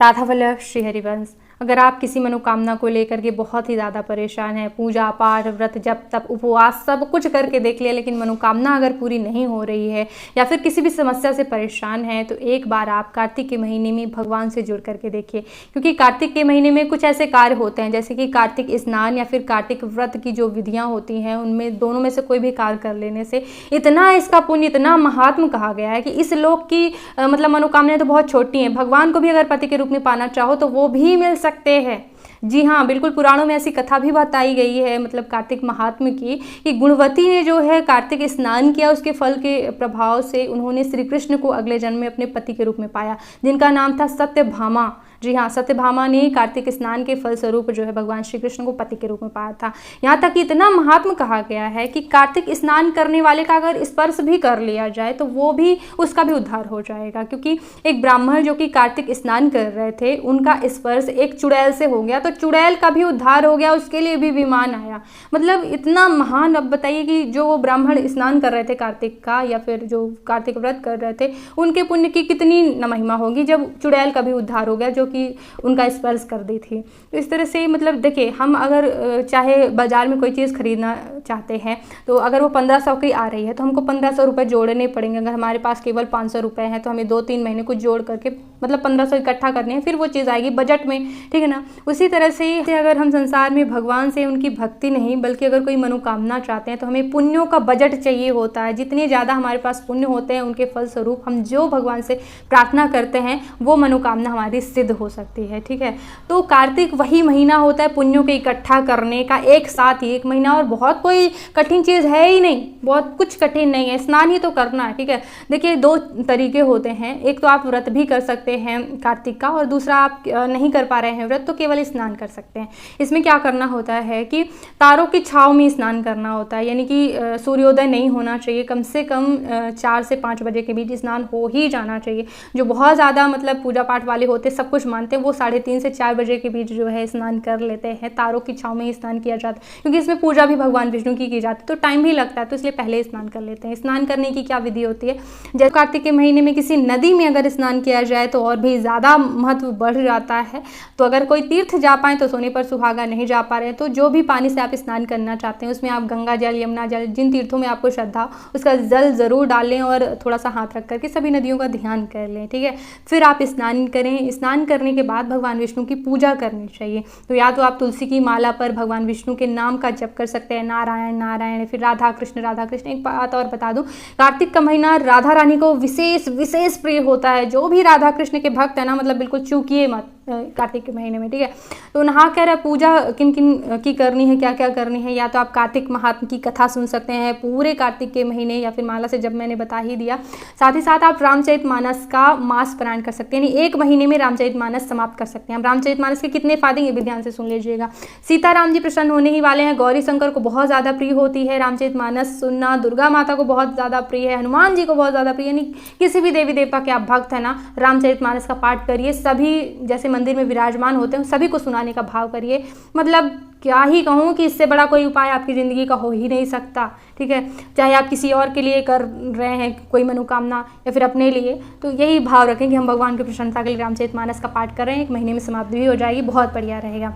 राधा वल्लभ श्री हरिवंश। अगर आप किसी मनोकामना को लेकर के बहुत ही ज़्यादा परेशान हैं, पूजा पाठ व्रत जप तप उपवास सब कुछ करके देख लिया, लेकिन मनोकामना अगर पूरी नहीं हो रही है या फिर किसी भी समस्या से परेशान हैं, तो एक बार आप कार्तिक के महीने में भगवान से जुड़ करके देखिए। क्योंकि कार्तिक के महीने में कुछ ऐसे कार्य होते हैं, जैसे कि कार्तिक स्नान या फिर कार्तिक व्रत की जो विधियाँ होती हैं, उनमें दोनों में से कोई भी कार्य कर लेने से इतना इसका पुण्य, इतना महात्म कहा गया है कि इस लोक की मतलब मनोकामनाएं तो बहुत छोटी हैं। भगवान को भी अगर पति के रूप में पाना चाहो तो वो भी मिल सकते हैं। जी हाँ, बिल्कुल पुराणों में ऐसी कथा भी बताई गई है, मतलब कार्तिक महात्म की, कि गुणवती ने जो है कार्तिक स्नान किया, उसके फल के प्रभाव से उन्होंने श्री कृष्ण को अगले जन्म में अपने पति के रूप में पाया, जिनका नाम था सत्यभामा। जी हाँ, सत्यभामा ने कार्तिक स्नान के फल स्वरूप जो है भगवान श्री कृष्ण को पति के रूप में पाया था। यहाँ तक कि इतना महात्म कहा गया है कि कार्तिक स्नान करने वाले का अगर स्पर्श भी कर लिया जाए तो वो भी, उसका भी उद्धार हो जाएगा। क्योंकि एक ब्राह्मण जो कि कार्तिक स्नान कर रहे थे, उनका स्पर्श एक चुड़ैल से हो गया तो चुड़ैल का भी उद्धार हो गया, उसके लिए भी विमान आया। मतलब इतना महान। अब बताइए कि जो वो ब्राह्मण स्नान कर रहे थे कार्तिक का, या फिर जो कार्तिक व्रत कर रहे थे, उनके पुण्य की कितनी न महिमा होगी जब चुड़ैल का भी उद्धार हो गया, जो कि उनका स्पर्श कर दी थी। तो इस तरह से मतलब देखिए, हम अगर चाहे बाजार में कोई चीज़ खरीदना चाहते हैं, तो अगर वो 1500 की आ रही है तो हमको 1500 रुपये जोड़ने पड़ेंगे। अगर हमारे पास केवल 500 रुपये हैं तो हमें 2-3 महीने कुछ जोड़ करके मतलब 1500 इकट्ठा करने हैं, फिर वो चीज़ आएगी बजट में, ठीक है ना। उसी तरह से अगर हम संसार में भगवान से उनकी भक्ति नहीं, बल्कि अगर कोई मनोकामना चाहते हैं, तो हमें पुण्यों का बजट चाहिए होता है। जितने ज़्यादा हमारे पास पुण्य होते हैं, उनके फलस्वरूप हम जो भगवान से प्रार्थना करते हैं, वो मनोकामना हमारी सिद्ध हो सकती है, ठीक है। तो कार्तिक वही महीना होता है पुण्यों के इकट्ठा करने का, एक साथ ही एक महीना, और बहुत कोई कठिन चीज़ है ही नहीं, बहुत कुछ कठिन नहीं है, स्नान ही तो करना है, ठीक है। देखिए, 2 तरीके होते हैं, एक तो आप व्रत भी कर सकते हैं कार्तिक का, और दूसरा आप नहीं कर पा रहे हैं व्रत, तो केवल स्नान कर सकते हैं। इसमें क्या करना होता है कि तारों की छाँव में स्नान करना होता है, यानी कि सूर्योदय नहीं होना चाहिए, कम से कम 4 से 5 बजे के बीच स्नान हो ही जाना चाहिए। जो बहुत ज़्यादा मतलब पूजा पाठ वाले होते, सब कुछ मानते हैं, वो 3:30 से 4 बजे के बीच जो है स्नान कर लेते हैं। तारों की छाँव में ही स्नान किया जाता है, क्योंकि इसमें पूजा भी भगवान विष्णु की जाती है, तो टाइम भी लगता है, तो इसलिए पहले स्नान कर लेते हैं। स्नान करने की क्या विधि होती है, जैसे कार्तिक के महीने में किसी नदी में अगर स्नान किया जाए तो और भी ज़्यादा महत्व बढ़ जाता है। तो अगर कोई तीर्थ जा पाए तो सोने पर सुहागा, नहीं जा पा रहे हैं तो जो भी पानी से आप स्नान करना चाहते हैं, उसमें आप गंगा जल, यमुना जल, जिन तीर्थों में आपको श्रद्धा, उसका जल ज़रूर डालें और थोड़ा सा हाथ रख करके सभी नदियों का ध्यान कर लें, ठीक है। फिर आप स्नान करें। स्नान करने के बाद भगवान विष्णु की पूजा करनी चाहिए। तो या तो आप तुलसी की माला पर भगवान विष्णु के नाम का जप कर सकते हैं, नारायण नारायण, फिर राधा कृष्ण राधा कृष्ण। एक बात और बता दूं, कार्तिक का महीना राधा रानी को विशेष प्रिय होता है। जो भी राधा कृष्ण के भक्त है ना, मतलब बिल्कुल चूकिए मत कार्तिक के महीने में, ठीक है। तो नहा कर पूजा किन किन की करनी है, क्या क्या करनी है, या तो आप कार्तिक महात्म की कथा सुन सकते हैं पूरे कार्तिक के महीने, या फिर माला से जब मैंने बता ही दिया। साथ ही साथ आप रामचरितमानस का मास पारायण कर सकते हैं, यानी एक महीने में रामचरितमानस समाप्त कर सकते हैं। हम रामचरितमानस के कितने फायदे, ये भी ध्यान से सुन लीजिएगा। सीताराम जी प्रसन्न होने ही वाले हैं, गौरी शंकर को बहुत ज़्यादा प्रिय होती है रामचरितमानस सुनना, दुर्गा माता को बहुत ज़्यादा प्रिय है, हनुमान जी को बहुत ज़्यादा प्रिय, यानी किसी भी देवी देवता के आप भक्त है ना, रामचरितमानस का पाठ करिए। सभी जैसे मंदिर में विराजमान होते हैं सभी को सुनाने का भाव करिए। मतलब क्या ही कहूँ कि इससे बड़ा कोई उपाय आपकी ज़िंदगी का हो ही नहीं सकता, ठीक है। चाहे आप किसी और के लिए कर रहे हैं कोई मनोकामना, या फिर अपने लिए, तो यही भाव रखें कि हम भगवान की प्रसन्नता के लिए रामचरितमानस का पाठ कर रहे हैं। 1 महीने में समाप्त भी हो जाएगी, बहुत बढ़िया रहेगा।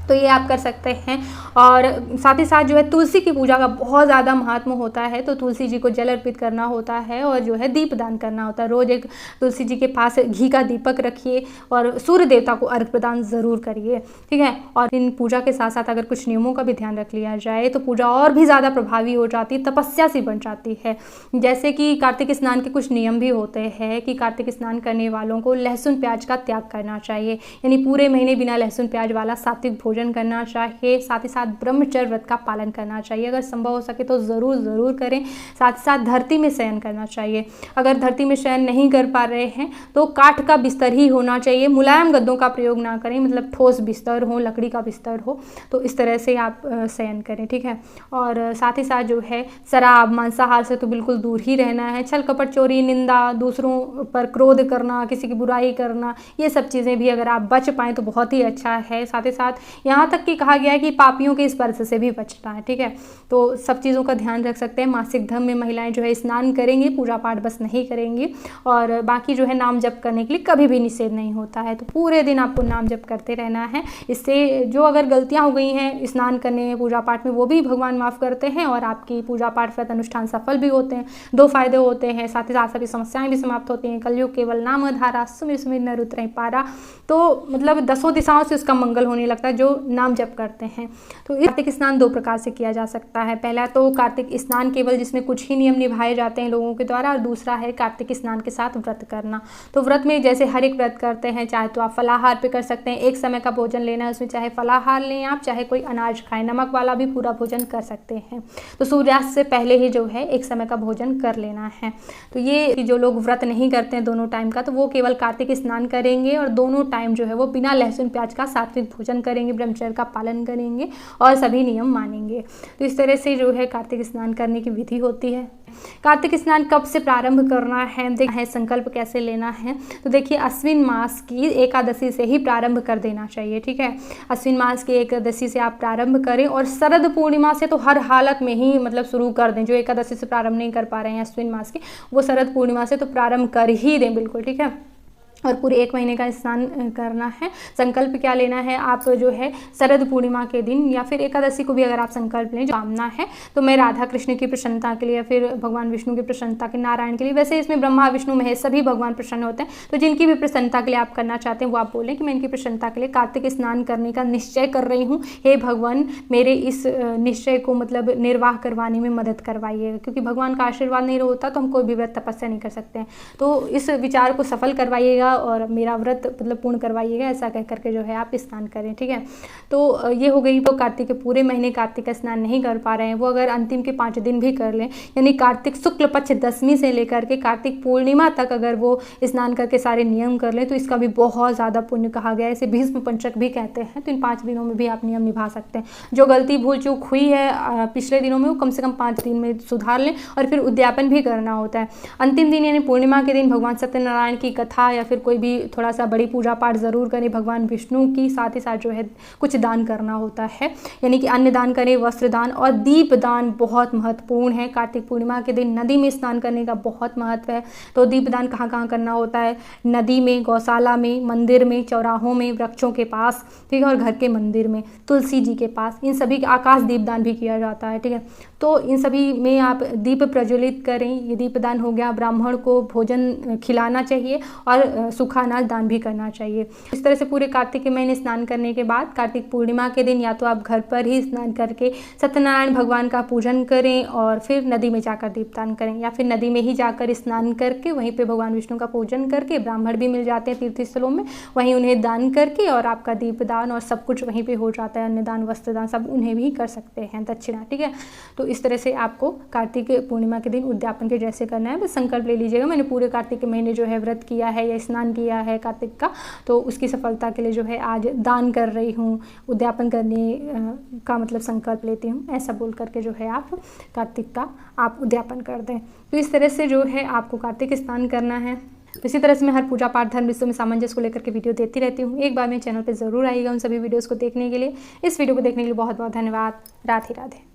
तो ये आप कर सकते हैं। और साथ ही साथ जो है तुलसी की पूजा का बहुत ज़्यादा महात्म होता है। तो तुलसी जी को जल अर्पित करना होता है और जो है दीप दान करना होता है। रोज़ एक तुलसी जी के पास घी का दीपक रखिए और सूर्य देवता को अर्घ्य प्रदान ज़रूर करिए, ठीक है। और इन पूजा के साथ साथ अगर कुछ नियमों का भी ध्यान रख लिया जाए तो पूजा और भी ज़्यादा प्रभावी हो जाती है, तपस्या सी बन जाती है। जैसे कि कार्तिक स्नान के कुछ नियम भी होते हैं कि कार्तिक स्नान करने वालों को लहसुन प्याज का त्याग करना चाहिए, यानी पूरे महीने बिना लहसुन प्याज वाला सात्विक भोजन करना चाहिए। साथ ही साथ ब्रह्मचर्य व्रत का पालन करना चाहिए, अगर संभव हो सके तो ज़रूर करें। साथ ही साथ धरती में शयन करना चाहिए। अगर धरती में शयन नहीं कर पा रहे हैं तो काठ का बिस्तर ही होना चाहिए, मुलायम गद्दों का प्रयोग ना करें, मतलब ठोस बिस्तर हो, लकड़ी का बिस्तर हो, तो इस तरह से आप शयन करें, ठीक है। और साथ ही साथ जो है शराब मांसाहार से तो बिल्कुल दूर ही रहना है। छल कपट चोरी निंदा, दूसरों पर क्रोध करना, किसी की बुराई करना, ये सब चीज़ें भी अगर आप बच पाएँ तो बहुत ही अच्छा है। साथ ही साथ यहाँ तक कि कहा गया है कि पापियों के स्पर्श से भी बचना है, ठीक है। तो सब चीज़ों का ध्यान रख सकते हैं। मासिक धर्म में महिलाएं जो है स्नान करेंगी, पूजा पाठ बस नहीं करेंगी, और बाकी जो है नाम जप करने के लिए कभी भी निषेध नहीं होता है। तो पूरे दिन आपको नाम जप करते रहना है। इससे जो अगर गलतियाँ हो गई हैं स्नान करने में, पूजा पाठ में, वो भी भगवान माफ़ करते हैं और आपकी पूजा पाठ व्रत अनुष्ठान सफल भी होते हैं। 2 फायदे होते हैं, साथ ही साथ सभी समस्याएं भी समाप्त होती हैं। कलयुग केवल नाम धारा, सुमिर सुमिर नर उतरहि पारा। तो मतलब 10 दिशाओं से उसका मंगल होने लगता है जो नाम जप करते हैं। तो कार्तिक स्नान 2 प्रकार से किया जा सकता है। पहला तो कार्तिक स्नान केवल जिसमें कुछ ही नियम निभाए जाते हैं लोगों के द्वारा, और दूसरा है कार्तिक स्नान के साथ व्रत करना। तो व्रत में जैसे हर एक व्रत करते हैं, चाहे तो आप फलाहार पे कर सकते हैं, एक समय का भोजन लेना है, उसमें चाहे फलाहार लें आप, चाहे कोई अनाज खाएं, नमक वाला भी पूरा भोजन कर सकते हैं। तो सूर्यास्त से पहले ही जो है एक समय का भोजन कर लेना है। तो ये जो लोग व्रत नहीं करते हैं दोनों टाइम का, तो वो केवल कार्तिक स्नान करेंगे और दोनों टाइम जो है वो बिना लहसुन प्याज का सात्विक भोजन करेंगे, ब्रह्मचर्य का पालन करेंगे और सभी नियम मानेंगे। तो इस तरह से जो है कार्तिक स्नान करने की विधि होती है। कार्तिक स्नान कब से प्रारंभ करना है, संकल्प कैसे लेना है, तो देखिए अश्विन मास की एकादशी से ही प्रारंभ कर देना चाहिए, ठीक है। अश्विन मास की एकादशी से आप प्रारंभ करें और शरद पूर्णिमा से तो हर हालत में ही मतलब शुरू कर दें। जो एकादशी से प्रारंभ नहीं कर पा रहे हैं अश्विन मास की, वो शरद पूर्णिमा से तो प्रारंभ कर ही दें, बिल्कुल, ठीक है। और पूरे 1 महीने का स्नान करना है। संकल्प क्या लेना है, आप जो है शरद पूर्णिमा के दिन या फिर एकादशी को भी अगर आप संकल्प लें, जो कामना है तो मैं राधा कृष्ण की प्रसन्नता के लिए या फिर भगवान विष्णु की प्रसन्नता के, नारायण के लिए, वैसे इसमें ब्रह्मा विष्णु महेश सभी भगवान प्रसन्न होते हैं, तो जिनकी भी प्रसन्नता के लिए आप करना चाहते हैं वो आप बोलें कि मैं इनकी प्रसन्नता के लिए कार्तिक स्नान करने का निश्चय कर रही हूँ। हे भगवान मेरे इस निश्चय को मतलब निर्वाह करवाने में मदद करवाइएगा, क्योंकि भगवान का आशीर्वाद नहीं होता तो हम कोई भी व्रत तपस्या नहीं कर सकते हैं। तो इस विचार को सफल करवाइएगा और मेरा व्रत मतलब पूर्ण करवाइएगा, ऐसा कह करके जो है आप स्नान करें, ठीक है। तो ये हो गई। तो कार्तिक के पूरे महीने कार्तिक का स्नान नहीं कर पा रहे हैं, वो अगर अंतिम के 5 दिन भी कर लें, यानी कार्तिक शुक्ल पक्ष दशमी से लेकर के कार्तिक पूर्णिमा तक अगर वो स्नान करके सारे नियम कर लें, तो इसका भी बहुत ज़्यादा पुण्य कहा गया है। इसे भीष्म पंचक भी कहते हैं। तो इन 5 दिनों में भी आप नियम निभा सकते हैं। जो गलती भूल चूक हुई है पिछले दिनों में, वो कम से कम 5 दिन में सुधार लें, और फिर उद्यापन भी करना होता है। अंतिम दिन यानी पूर्णिमा के दिन भगवान सत्यनारायण की कथा या फिर कोई भी थोड़ा सा बड़ी पूजा पाठ ज़रूर करें भगवान विष्णु की, साथ ही साथ जो है कुछ दान करना होता है, यानी कि अन्न दान करें, वस्त्र दान और दीप दान बहुत महत्वपूर्ण है। कार्तिक पूर्णिमा के दिन नदी में स्नान करने का बहुत महत्व है। तो दीप दान कहाँ कहाँ करना होता है, नदी में, गौशाला में, मंदिर में, चौराहों में, वृक्षों के पास, ठीक है, और घर के मंदिर में, तुलसी जी के पास, इन सभी के आकाश दीप दान भी किया जाता है, ठीक है। तो इन सभी में आप दीप प्रज्वलित करें। ये दीप दान हो गया। ब्राह्मण को भोजन खिलाना चाहिए और सूखा अनाज दान भी करना चाहिए। इस तरह से पूरे कार्तिक के महीने स्नान करने के बाद कार्तिक पूर्णिमा के दिन या तो आप घर पर ही स्नान करके सत्यनारायण भगवान का पूजन करें और फिर नदी में जाकर दीपदान करें, या फिर नदी में ही जाकर स्नान करके वहीं पे भगवान विष्णु का पूजन करके, ब्राह्मण भी मिल जाते हैं तीर्थ स्थलों में, वहीं उन्हें दान करके और आपका दीपदान और सब कुछ वहीं पे हो जाता है। अन्नदान, वस्त्रदान सब उन्हें भी कर सकते हैं, दक्षिणा, ठीक है। तो इस तरह से आपको कार्तिक पूर्णिमा के दिन उद्यापन के जैसे करना है। बस संकल्प ले लीजिएगा, मैंने पूरे कार्तिक के महीने जो है व्रत किया है या स्नान किया है कार्तिक का, तो उसकी सफलता के लिए जो है आज दान कर रही हूँ, उद्यापन करने का मतलब संकल्प लेती हूँ, ऐसा बोल करके जो है आप कार्तिक का आप उद्यापन कर दें। तो इस तरह से जो है आपको कार्तिक स्नान करना है। तो इसी तरह से मैं हर पूजा पाठ धर्म विषयों में सामंजस्य को लेकर के वीडियो देती रहती हूँ। एक बार मेरे चैनल पर ज़रूर आइएगा उन सभी वीडियोज़ को देखने के लिए। इस वीडियो को देखने के लिए बहुत बहुत धन्यवाद। राधे राधे।